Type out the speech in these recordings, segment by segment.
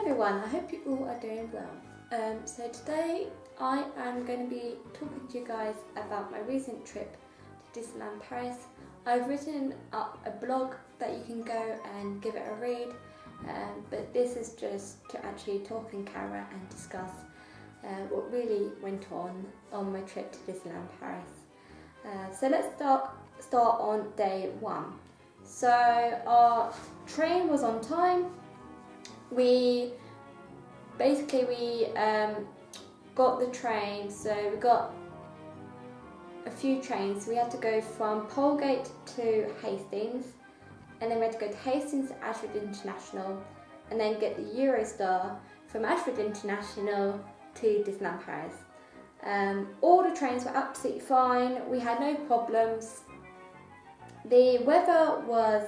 everyone, I hope you all are doing well. So today I am going to be talking to you guys about my recent trip to Disneyland Paris. I've written up a blog that you can go and give it a read, but this is just to actually talk in camera and discuss what really went on my trip to Disneyland Paris. So let's start on day one. So our train was on time. We got the train, so we got a few trains. We had to go from Polegate to Hastings, and then we had to go to Hastings to Ashford International, and then get the Eurostar from Ashford International to Disneyland Paris. All the trains were absolutely fine. We had no problems. The weather was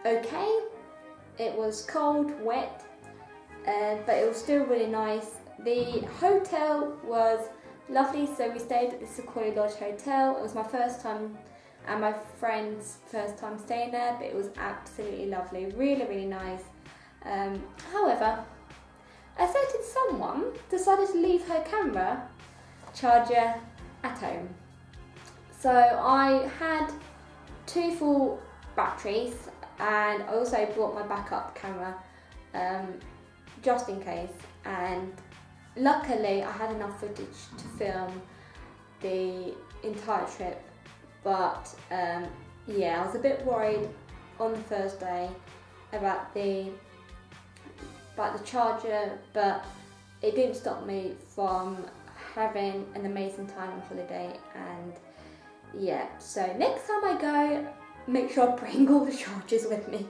okay. It was cold, wet, but it was still really nice. The hotel was lovely, so we stayed at the Sequoia Lodge Hotel. It was my first time and my friend's first time staying there, but it was absolutely lovely, really, really nice. However, a certain someone decided to leave her camera charger at home. So I had 2 full batteries, and I also brought my backup camera just in case, and luckily I had enough footage to film the entire trip, but yeah, I was a bit worried on the first day about the charger, but it didn't stop me from having an amazing time on holiday. And yeah, so next time I go, make sure I bring all the chargers with me.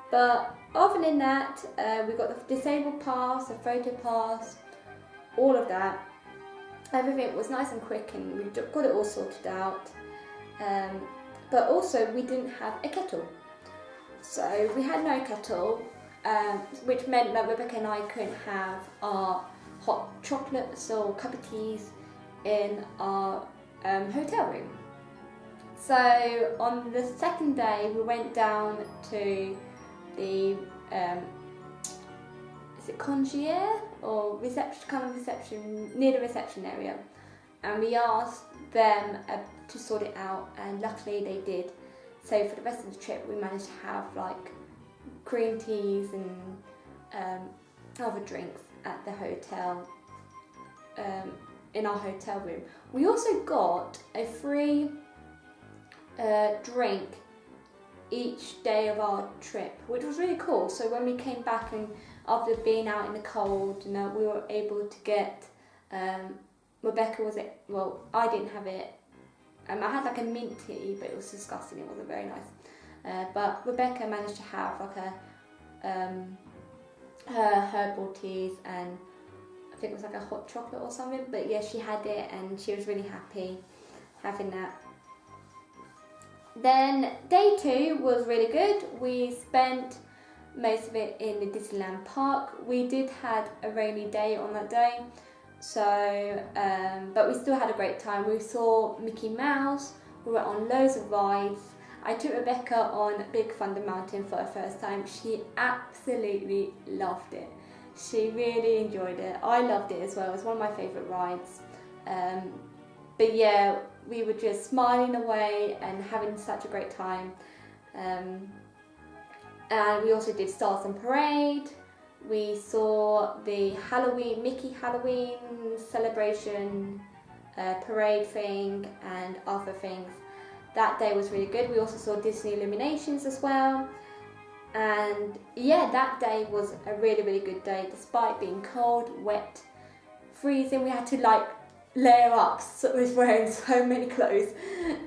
But other than that, we got the disabled pass, the photo pass, all of that. Everything was nice and quick, and we got it all sorted out. But also we didn't have a kettle. So we had no kettle, which meant that Rebecca and I couldn't have our hot chocolates or cup of teas in our hotel room. So on the second day, we went down to the is it concierge or reception near the reception area, and we asked them to sort it out, and luckily they did. So for the rest of the trip, we managed to have like green teas and other drinks at the hotel, in our hotel room. We also got a free drink each day of our trip, which was really cool. So when we came back, and after being out in the cold, we were able to get Rebecca I didn't have it. I had like a mint tea, but it was disgusting. It wasn't very nice. But Rebecca managed to have like her herbal teas, and I think it was like a hot chocolate or something. But yeah, she had it, and she was really happy having that. Then day 2 was really good. We spent most of it in the Disneyland Park. We did have a rainy day on that day, so but we still had a great time. We saw Mickey Mouse. We were on loads of rides. I took Rebecca on Big Thunder Mountain for the first time. She absolutely loved it. She really enjoyed it. I loved it as well. It was one of my favourite rides. But yeah, we were just smiling away and having such a great time. And we also did Stars on Parade. We saw the Mickey Halloween celebration parade thing and other things. That day was really good. We also saw Disney Illuminations as well. And yeah, that day was a really, really good day. Despite being cold, wet, freezing, we had to like layer up, so we was wearing so many clothes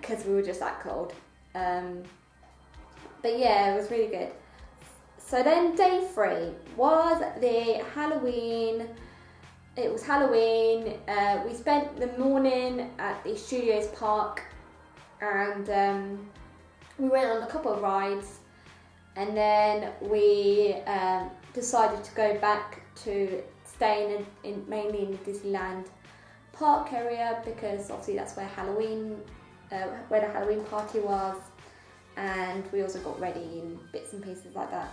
because we were just that cold. But yeah, it was really good. So then day 3 was the Halloween. It was Halloween. We spent the morning at the Studios Park, and we went on a couple of rides, and then we decided to go back to staying mainly in the Disneyland Park area, because obviously that's where the Halloween party was, and we also got ready in bits and pieces like that.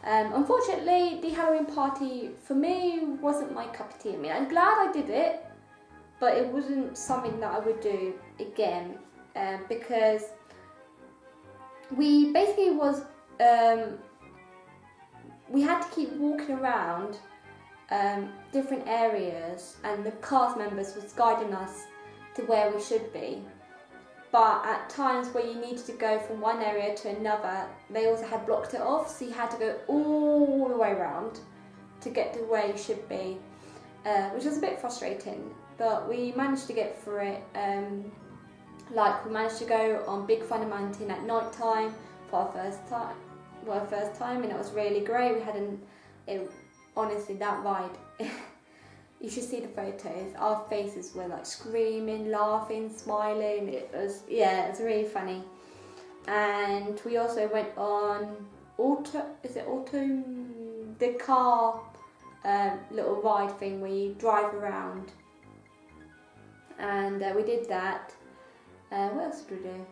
Unfortunately, the Halloween party for me wasn't my cup of tea. I mean, I'm glad I did it, but it wasn't something that I would do again, because we basically we had to keep walking around different areas, and the cast members was guiding us to where we should be. But at times where you needed to go from one area to another, they also had blocked it off, so you had to go all the way around to get to where you should be, which was a bit frustrating. But we managed to get through it. Like, we managed to go on Big Thunder Mountain at night time for our first time, and it was really great. We had honestly, that ride, you should see the photos. Our faces were like screaming, laughing, smiling. It was really funny. And we also went on the car little ride thing where you drive around. And we did that. What else did we do?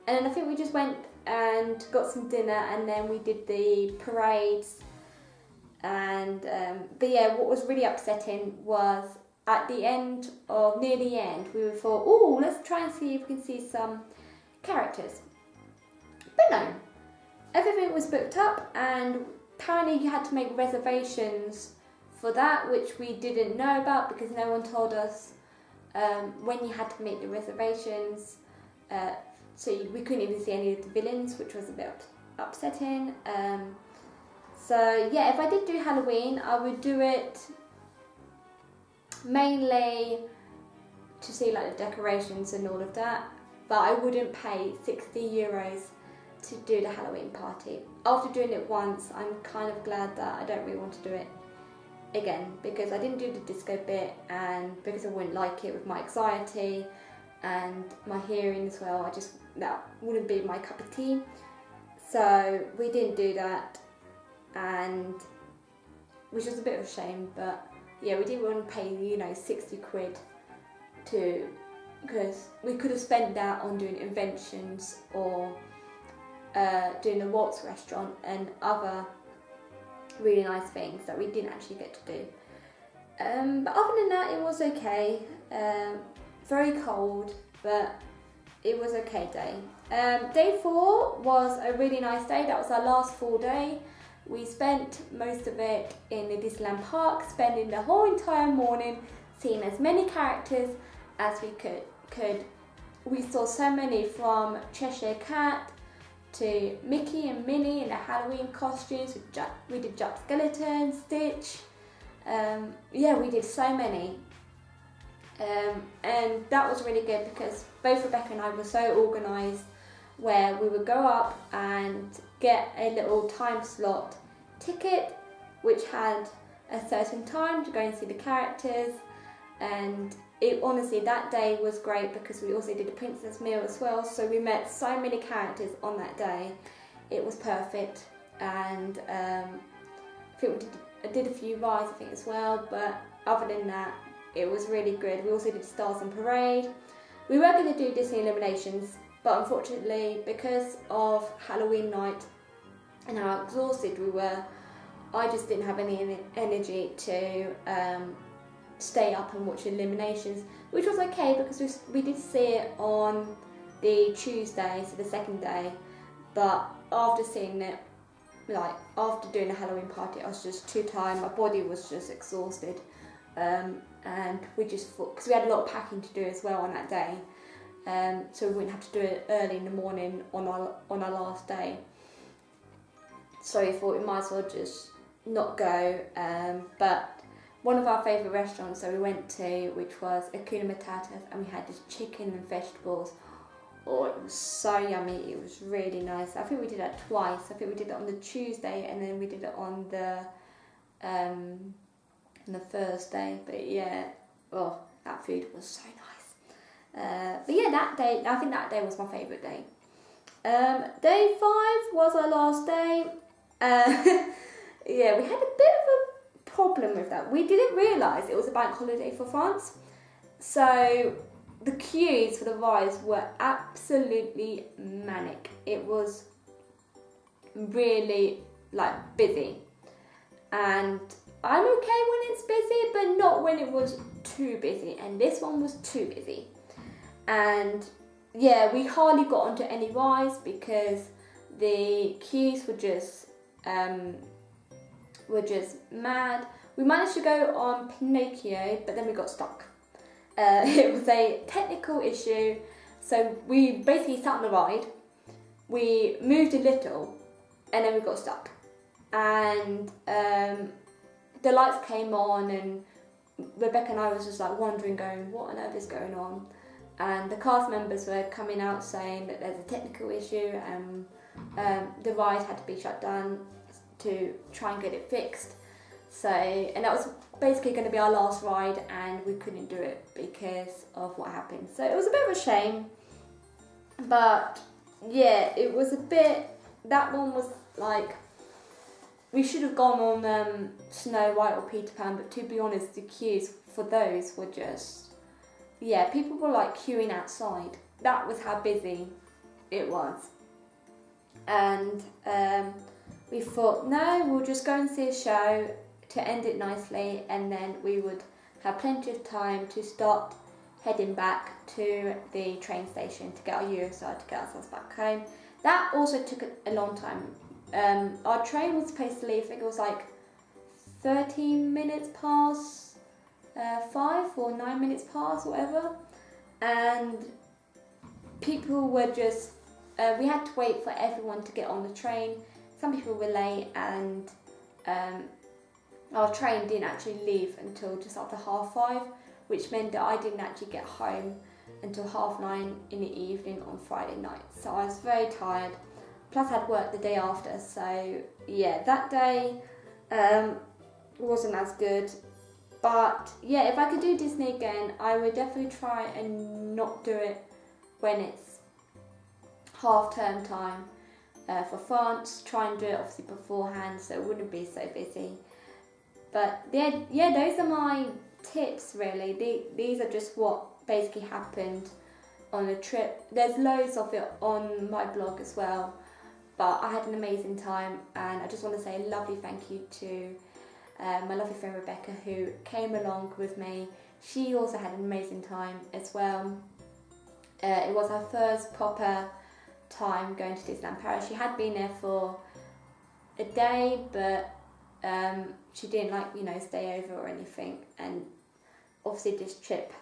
And then I think we just went and got some dinner, and then we did the parades. And but yeah, what was really upsetting was at the end, or near the end, we thought, oh, let's try and see if we can see some characters. But no, everything was booked up, and apparently you had to make reservations for that, which we didn't know about because no one told us when you had to make the reservations. So we couldn't even see any of the villains, which was a bit upsetting. So yeah, if I did do Halloween, I would do it mainly to see like the decorations and all of that, but I wouldn't pay €60 to do the Halloween party. After doing it once, I'm kind of glad that I don't really want to do it again, because I didn't do the disco bit, and because I wouldn't like it with my anxiety and my hearing as well. That wouldn't be my cup of tea. So we didn't do that, and which was a bit of a shame, but yeah, we didn't want to pay, £60 because we could have spent that on doing inventions or doing the Waltz restaurant and other really nice things that we didn't actually get to do. But other than that, it was okay. Very cold, but it was okay day. Day 4 was a really nice day. That was our last full day. We spent most of it in the Disneyland Park, spending the whole entire morning seeing as many characters as we could. We saw so many, from Cheshire Cat to Mickey and Minnie in the Halloween costumes. We did Jack Skellington, Stitch. We did so many. And that was really good because both Rebecca and I were so organised, where we would go up and get a little time slot ticket which had a certain time to go and see the characters. And it honestly, that day was great because we also did a princess meal as well, so we met so many characters on that day. It was perfect. And I think I did a few rides as well, but other than that, it was really good. We also did Stars on Parade. We were going to do Disney Illuminations, but unfortunately, because of Halloween night and how exhausted we were, I just didn't have any energy to stay up and watch Illuminations, which was okay because we did see it on the Tuesday, so the second day. But after seeing it, after doing the Halloween party, I was just too tired. My body was just exhausted. And we just thought, because we had a lot of packing to do as well on that day, so we wouldn't have to do it early in the morning on our last day. So we thought we might as well just not go. But one of our favourite restaurants that we went to, which was Hakuna Matata's, and we had this chicken and vegetables. Oh, it was so yummy. It was really nice. I think we did that twice. I think we did it on the Tuesday, and then we did it on the Thursday. But yeah, that food was so nice. But yeah, that day, I think that day was my favourite day. Day 5 was our last day. Yeah, we had a bit of a problem with that. We didn't realise it was a bank holiday for France, so the queues for the rides were absolutely manic. It was really like busy, and I'm okay when it's busy, but not when it was too busy, and this one was too busy. And yeah, we hardly got onto any rides because the queues were just mad. We managed to go on Pinocchio, but then we got stuck. It was a technical issue, so we basically sat on the ride, we moved a little, and then we got stuck. And the lights came on, and Rebecca and I was just like wondering, going, what on earth is going on? And the cast members were coming out saying that there's a technical issue, and the ride had to be shut down to try and get it fixed. So, and that was basically going to be our last ride, and we couldn't do it because of what happened. So it was a bit of a shame, but yeah, it was a bit, that one was like, we should have gone on Snow White or Peter Pan, but to be honest, the queues for those were just, yeah, people were like queuing outside. That was how busy it was. And we thought, no, we'll just go and see a show to end it nicely, and then we would have plenty of time to start heading back to the train station to get our Eurostar to get ourselves back home. That also took a long time. Our train was supposed to leave, I think it was like 13 minutes past 5 or 9 minutes past, whatever, and people were just, we had to wait for everyone to get on the train. Some people were late, and our train didn't actually leave until just after 5:30, which meant that I didn't actually get home until 9:30 in the evening on Friday night. So I was very tired, plus I had work the day after, so yeah, that day wasn't as good. But yeah, if I could do Disney again, I would definitely try and not do it when it's half-term time for France. Try and do it obviously beforehand so it wouldn't be so busy. But yeah, those are my tips really. These are just what basically happened on a trip. There's loads of it on my blog as well, but I had an amazing time, and I just want to say a lovely thank you to my lovely friend Rebecca, who came along with me. She also had an amazing time as well. It was her first proper time going to Disneyland Paris. She had been there for a day, but she didn't stay over or anything. And obviously this trip,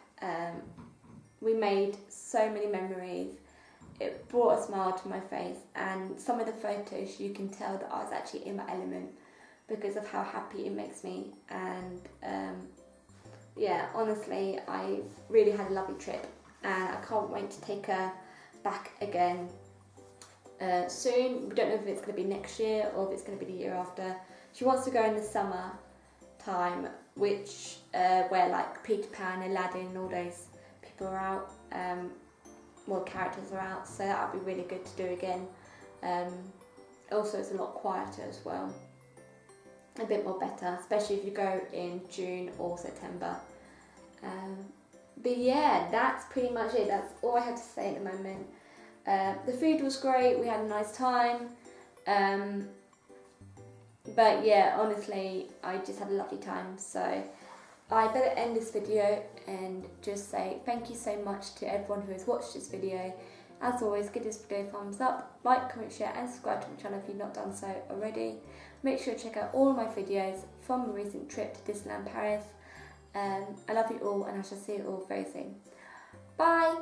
we made so many memories. It brought a smile to my face, and some of the photos you can tell that I was actually in my element because of how happy it makes me. And yeah, honestly, I really had a lovely trip, and I can't wait to take her back again soon. We don't know if it's going to be next year or if it's going to be the year after. She wants to go in the summer time, which where like Peter Pan, Aladdin, all those people are out, more characters are out, so that would be really good to do again. Also, it's a lot quieter as well, a bit more better, especially if you go in June or September. But yeah, that's pretty much it. That's all I have to say at the moment. The food was great, we had a nice time. But yeah, honestly, I just had a lovely time. So I better end this video and just say thank you so much to everyone who has watched this video. As always, give this video a thumbs up, like, comment, share and subscribe to my channel if you've not done so already. Make sure to check out all of my videos from a recent trip to Disneyland Paris. I love you all, and I shall see you all very soon. Bye!